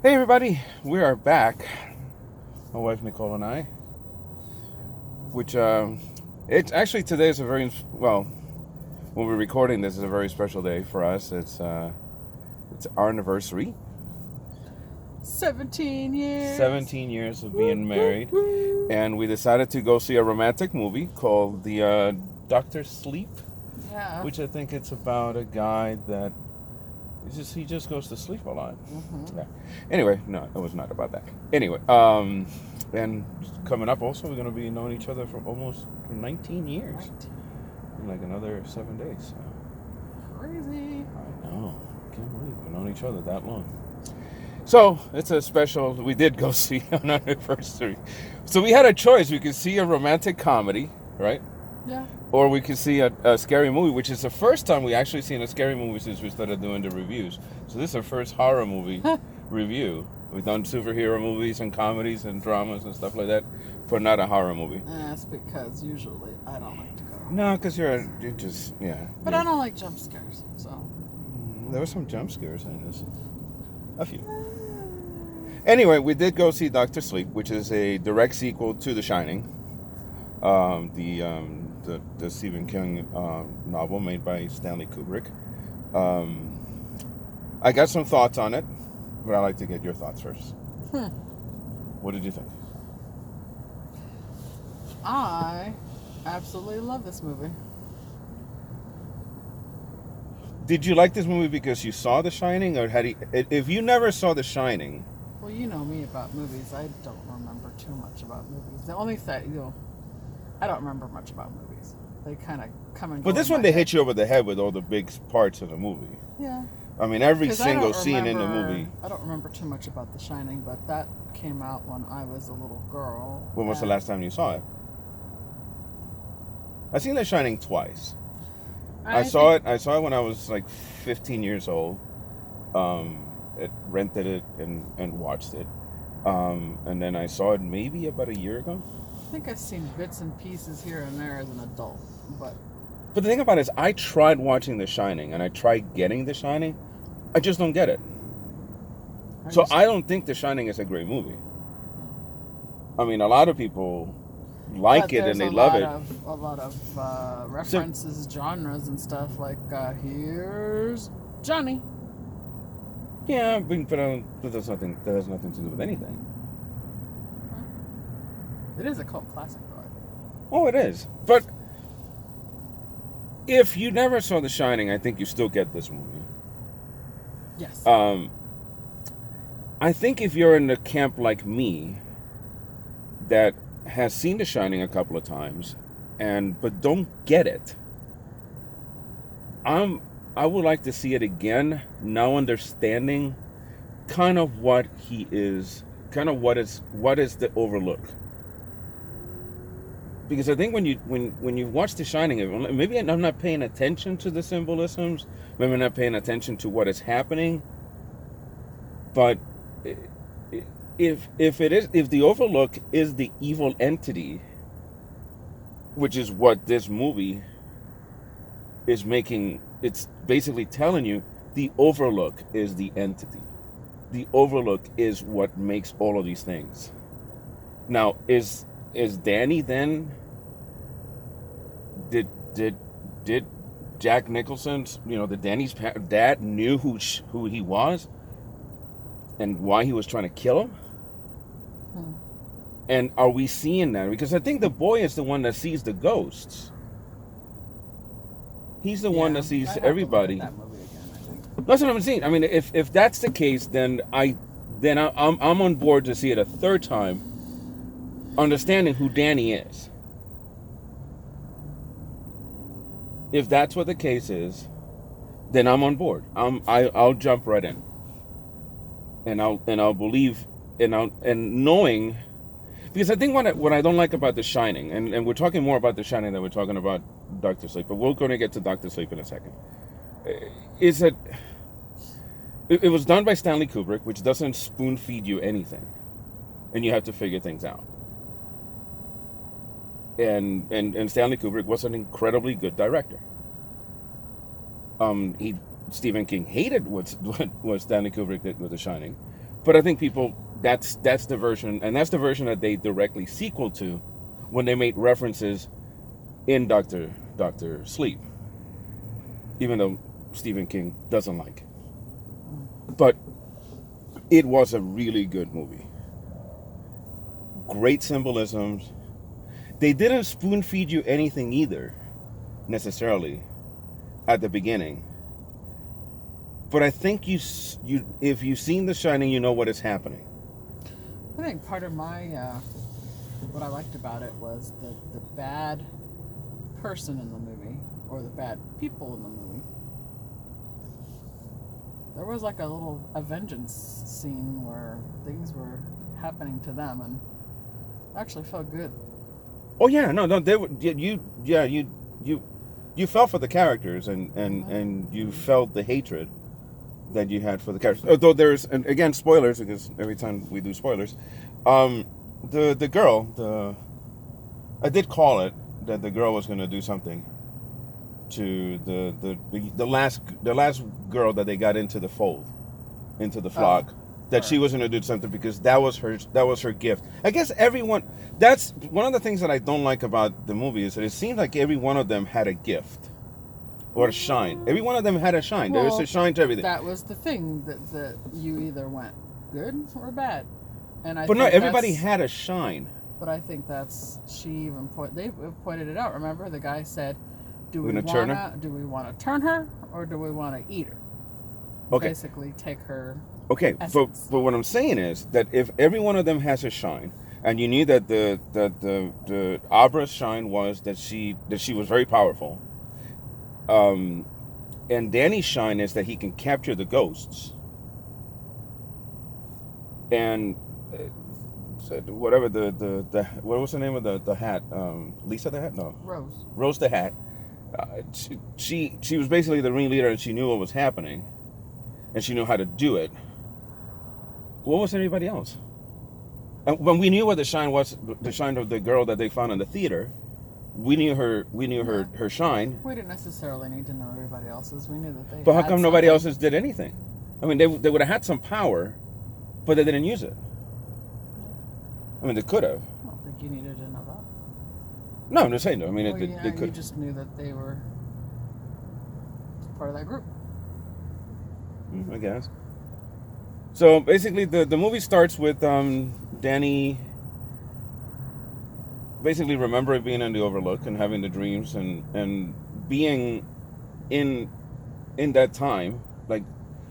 Hey everybody, we are back. My wife Nicole and I, which it's actually today is a very well. When we're recording this, is a very special day for us. It's our anniversary. 17 years. 17 years of being married, Woo. and we decided to go see a romantic movie called the Doctor Sleep, Yeah. which I think it's about a guy that he just goes to sleep a lot. Mm-hmm. Yeah. Anyway, no, it was not about that. Anyway, and coming up also, we're going to be knowing each other for almost 19 years. Right. In like another 7 days. So. Crazy. I know. Can't believe we've known each other that long. So it's a special. We did go see on our anniversary. So we had a choice. We could see a romantic comedy, right? Yeah. Or we could see a scary movie, which is the first time we actually seen a scary movie since we started doing the reviews. So this is our first horror movie review. We've done superhero movies and comedies and dramas and stuff like that, but not a horror movie. That's because usually I don't like to go. No, because you're just, yeah. But I don't like jump scares, so. There were some jump scares in this. A few. Anyway, we did go see Doctor Sleep, which is a direct sequel to The Shining, the Stephen King novel made by Stanley Kubrick. I got some thoughts on it, but I'd like to get your thoughts first. What did you think? I absolutely love this movie. Did you like this movie because you saw The Shining, or if you never saw The Shining? Well, you know me about movies. I don't remember too much about movies. The only thing, I don't remember much about movies. They kind of come and go. But this one, they hit you over the head with all the big parts of the movie. Yeah. I mean, every single scene in the movie. I don't remember too much about The Shining, but that came out when I was a little girl. When was the last time you saw it? I've seen The Shining twice. I saw it when I was like 15 years old. Rented it and watched it. And then I saw it maybe about a year ago. I think I've seen bits and pieces here and there as an adult, but the thing about it is, I tried watching The Shining and I tried getting The Shining. I just don't get it. I don't think The Shining is a great movie. I mean, a lot of people like it and they love it. A lot of references, genres and stuff like here's Johnny. Yeah, but that has nothing to do with anything. It is a cult classic, though. Oh, it is. But if you never saw The Shining, I think you still get this movie. Yes. I think if you're in the camp like me, that has seen The Shining a couple of times, but don't get it, I would like to see it again, now understanding kind of what he is, kind of what is the overlook. Because I think when you watch The Shining, maybe I'm not paying attention to the symbolisms, maybe I'm not paying attention to what is happening, but if the overlook is the evil entity, which is what this movie is making, it's basically telling you the overlook is the entity. The overlook is what makes all of these things. Now, is Danny then? Did Jack Nicholson's, did Danny's dad knew who he was and why he was trying to kill him? And are we seeing that? Because I think the boy is the one that sees the ghosts. He's the one that sees everybody. That movie again, I think. That's what I'm saying. I mean, if that's the case, then I'm on board to see it a third time, understanding who Danny is. If that's what the case is, then I'm on board. I'll jump right in, and I'll believe, and knowing, because I think what I don't like about The Shining, and we're talking more about The Shining than we're talking about Doctor Sleep, but we're going to get to Doctor Sleep in a second, is that it was done by Stanley Kubrick, which doesn't spoon feed you anything, and you have to figure things out. And Stanley Kubrick was an incredibly good director. Stephen King hated what Stanley Kubrick did with The Shining, But I think people that's the version, and that's the version that they directly sequel to when they made references in Doctor Sleep, even though Stephen King doesn't like it. But it was a really good movie. Great symbolisms. They didn't spoon feed you anything either, necessarily, at the beginning. But I think you if you've seen The Shining, you know what is happening. I think part of my what I liked about it was the bad person in the movie, or the bad people in the movie. There was like a little a vengeance scene where things were happening to them, and it actually felt good. Oh yeah, no, they were you felt for the characters, and you felt the hatred that you had for the characters. Although there's, and again, spoilers, because every time we do spoilers, the girl, I did call it that the girl was going to do something to the last girl that they got into the fold, into the flock. That she was going to do something because that was her gift. I guess everyone. That's one of the things that I don't like about the movie is that it seems like every one of them had a gift or a shine. Every one of them had a shine. There was a shine to everything. That was the thing that you either went good or bad, and but no, everybody had a shine. But I think that's she even they pointed it out. Remember, the guy said, "Do we want to turn her or do we want to eat her?" Okay. Basically, take her. Okay, but what I'm saying is that if every one of them has a shine, and you knew that the Abra's shine was that she was very powerful, and Danny's shine is that he can capture the ghosts, and whatever the what was the name of the hat? Lisa the hat? No, Rose the hat. She was basically the ringleader, and she knew what was happening, and she knew how to do it. What was everybody else? And when we knew what the shine was, the shine of the girl that they found in the theater, we knew her shine. We didn't necessarily need to know everybody else's. We knew that they. But how come nobody else's did anything? I mean, they would have had some power, but they didn't use it. I mean, they could have. I don't think you needed to know that. No, I'm just saying. No, I mean, they could. You just knew that they were part of that group. I guess. So basically, the movie starts with Danny basically remembering being in the Overlook and having the dreams and being in that time. Like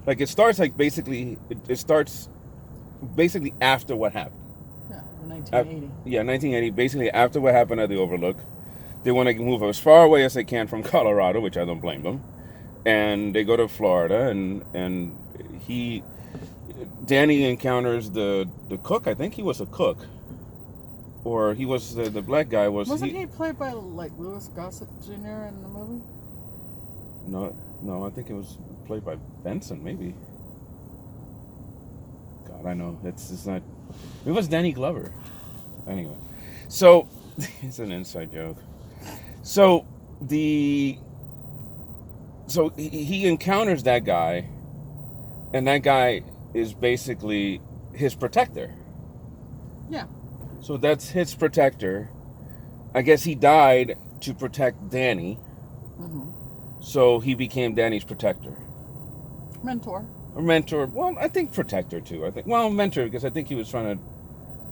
it starts like basically it starts basically after what happened. Yeah, 1980. 1980. Basically after what happened at the Overlook, they want to move as far away as they can from Colorado, which I don't blame them, and they go to Florida and Danny encounters the cook. I think he was a cook, or he was the black guy. Wasn't he played by like Louis Gossett Jr. in the movie? No, I think it was played by Benson, maybe. God, I know it's not. It was Danny Glover. Anyway, so it's an inside joke. So he encounters that guy, and that guy is basically his protector. Yeah. So that's his protector. I guess he died to protect Danny. Mm-hmm. So he became Danny's protector. Mentor. Or mentor. Well, I think protector too. I think mentor, because I think he was trying to.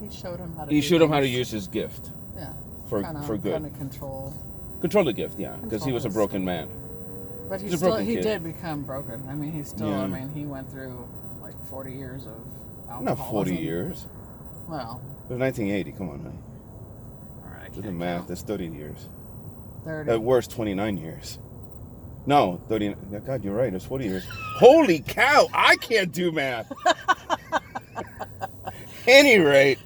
He showed him how to. How to use his gift. Yeah. For good. Kind of control. Control the gift, yeah, because he was a broken man. But he did become broken. I mean, he went through like 40 years of alcoholism. Not 40 years. Well. It was 1980. Come on, honey. All right. Do the math. That's 30 years. 30. At worst, 29 years. No, 30. God, you're right. It's 40 years. Holy cow! I can't do math. Any rate,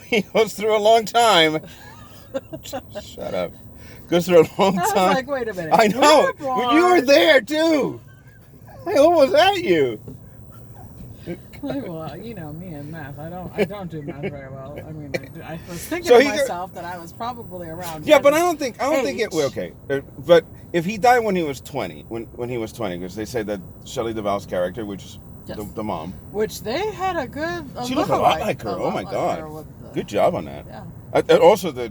he goes through a long time. Shut up. Goes through a long time. I was like, wait a minute. I know. You were there too. I almost at you. Well, you know me and math. I don't do math very well. I mean, I was thinking to myself that I was probably around. Yeah, but I don't think it. Well, okay, but if he died when he was 20, when he was 20, because they say that Shelley Duvall's character, which Yes. the mom. Which they had She looked a lot like her. Oh my God. Good job on that. Yeah. And also the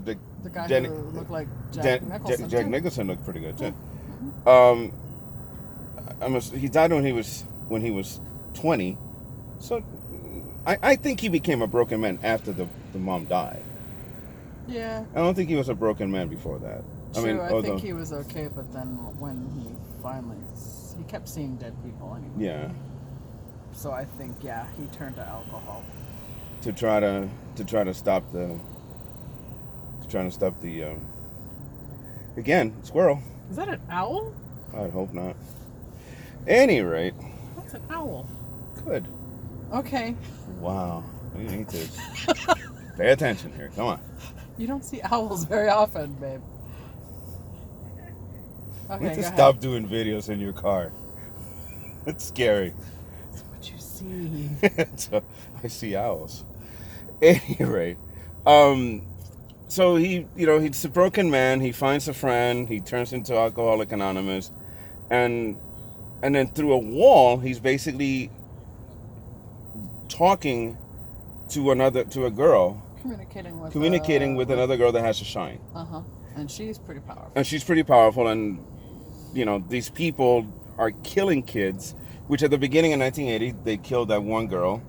guy Danny, who looked like Jack Nicholson. Jack Nicholson looked pretty good too. Mm-hmm. He died when he was 20, so I think he became a broken man after the mom died. Yeah. I don't think he was a broken man before that. True, I think he was okay, but then when he kept seeing dead people anyway. Yeah. So I think he turned to alcohol to try to stop the again, squirrel. Is that an owl? I'd hope not. Any rate. That's an owl. Good. Okay. Wow. You need to pay attention here. Come on. You don't see owls very often, babe. Okay, you need to stop doing videos in your car. It's scary. That's what you see. So, I see owls. Any rate. So he's a broken man. He finds a friend. He turns into Alcoholic Anonymous, and then through a wall, he's basically talking to a girl, communicating with another girl that has a shine. And she's pretty powerful. And these people are killing kids, which at the beginning of 1980 they killed that one girl,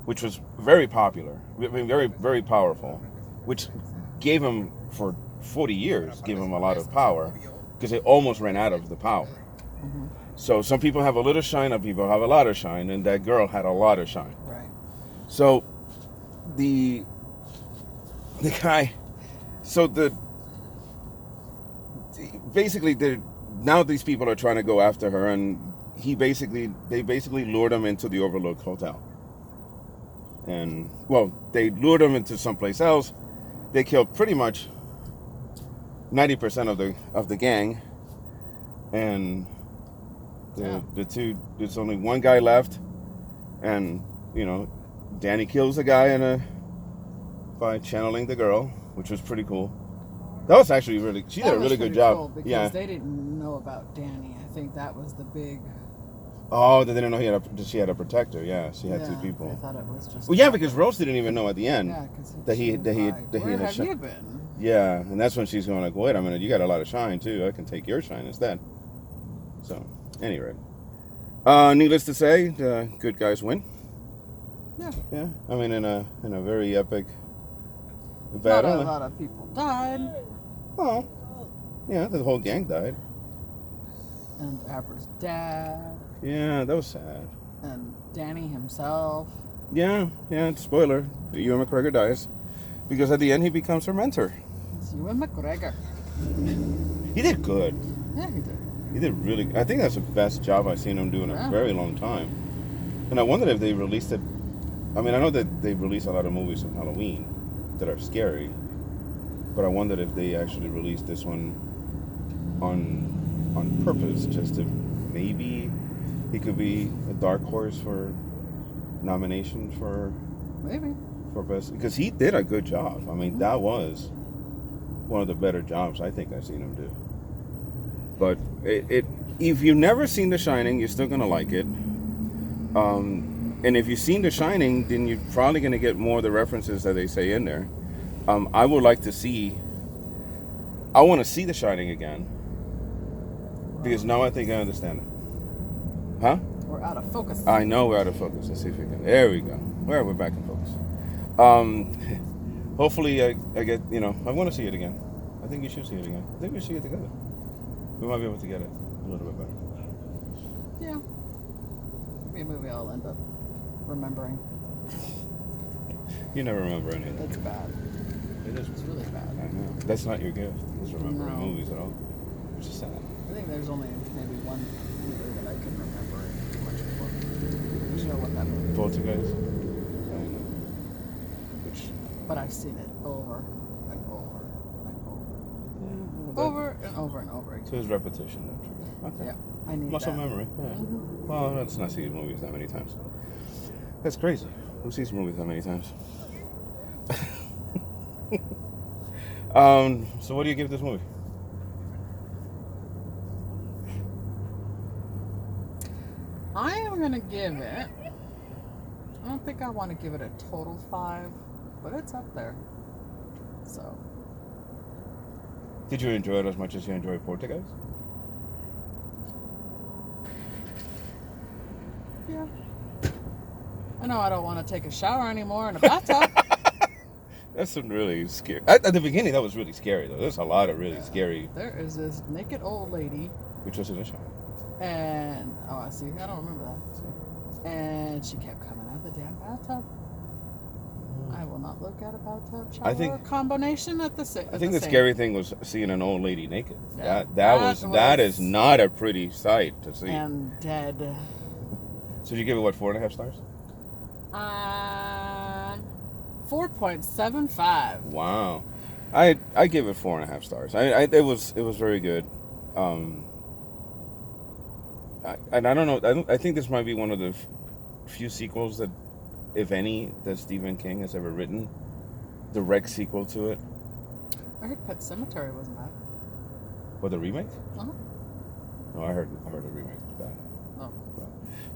which was very popular, very very powerful, which gave him for 40 years, gave him a lot of power, because they almost ran out of the power. So some people have a little shine, other people have a lot of shine, and that girl had a lot of shine. Right. So the guy, basically now these people are trying to go after her, and they basically lured him into the Overlook Hotel. And they lured him into someplace else. They killed pretty much 90% of the gang, and the two. There's only one guy left, and Danny kills the guy by channeling the girl, which was pretty cool. That was actually she did a really good job. Cool because they didn't know about Danny. I think that was the big. Oh, they didn't know she had a protector. Yeah, she had two people. I thought it was just. Well, yeah, because Rose didn't even know at the end that he had Where have you been? Yeah, and that's when she's going like, wait a minute, you got a lot of shine too. I can take your shine instead. So, anyway, needless to say, the good guys win. Yeah. Yeah, I mean in a very epic battle. Not a lot of people died. Oh, yeah, the whole gang died. And Abra's dad. Yeah, that was sad. And Danny himself. Yeah, spoiler. Ewan McGregor dies. Because at the end he becomes her mentor. It's Ewan McGregor. He did good. Yeah, he did. He did really. I think that's the best job I've seen him do in a very long time. And I wondered if they released it. I mean, I know that they release a lot of movies on Halloween that are scary, but I wondered if they actually released this one on purpose, just to maybe he could be a dark horse for nomination for best, because he did a good job. I mean, that was one of the better jobs I think I've seen him do. But if you've never seen The Shining, you're still gonna like it. And if you've seen The Shining, then you're probably gonna get more of the references that they say in there. I want to see The Shining again, because now I think I understand it. Huh? We're out of focus. I know we're out of focus. Let's see if we can. There we go. We're back in focus. Hopefully I get, I want to see it again. I think you should see it again. I think we should see it together. We might be able to get it a little bit better. Yeah. Maybe a movie I'll end up remembering. You never remember anything. It's bad. It's really bad. I know. That's not your gift, is remembering movies at all. Which is sad. I think there's only maybe one movie that I can remember much more. Do you know what that movie is? Poltergeist? But I've seen it over and over and over. Yeah, over and over and over again. So it's repetition. Okay. Yeah, I need muscle that. memory. Yeah. Mm-hmm. Well, let's not see movies that many times. That's crazy. Who sees movies that many times? So what do you give this movie? I am gonna give it I don't think I want to give it a total 5, but it's up there. So. Did you enjoy it as much as you enjoyed Portuguese? Yeah. I know I don't want to take a shower anymore in a bathtub. That's some really scary. At the beginning, that was really scary, though. There's a lot of really scary. There is this naked old lady. Which was in the shower. And, oh, I see. I don't remember that. And she kept coming out of the damn bathtub. I will not look at a bathtub shower combination at the same. I think the scary thing was seeing an old lady naked. Yeah, That is not a pretty sight to see. And dead. So did you give it what, 4.5 stars? 4.75. Wow, I give it 4.5 stars. It was very good. And I don't know. I think this might be one of the few sequels that, if any, that Stephen King has ever written. Direct sequel to it. I heard Pet Sematary wasn't bad. What, the remake? Uh-huh. No, I heard the remake was bad. Oh.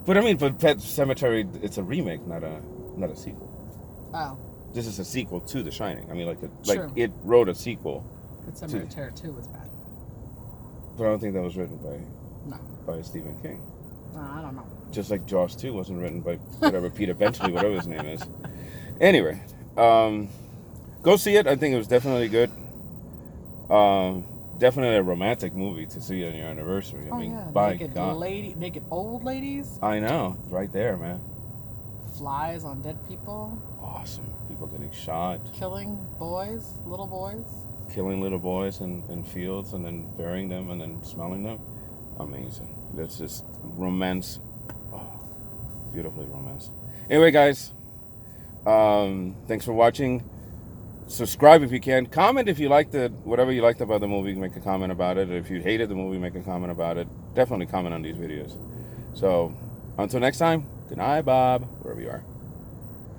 But I mean, but Pet Sematary, it's a remake, not a sequel. Oh. This is a sequel to The Shining. I mean, like True. it wrote a sequel. Pet Sematary 2 was bad. But I don't think that was written No. by Stephen King. I don't know. Just like Jaws 2 wasn't written by whatever Peter Benchley, whatever his name is. Anyway, go see it. I think it was definitely good. Definitely a romantic movie to see on your anniversary. I mean, by God. Naked old ladies. I know, right there, man. Flies on dead people. Awesome. People getting shot. Killing boys, little boys. Killing little boys in fields and then burying them and then smelling them. Amazing. That's just romance. Oh, beautifully romanced. Anyway, guys, thanks for watching. Subscribe if you can. Comment if you liked it. Whatever you liked about the movie, make a comment about it. If you hated the movie, make a comment about it. Definitely comment on these videos. So, until next time, good night, Bob, wherever you are.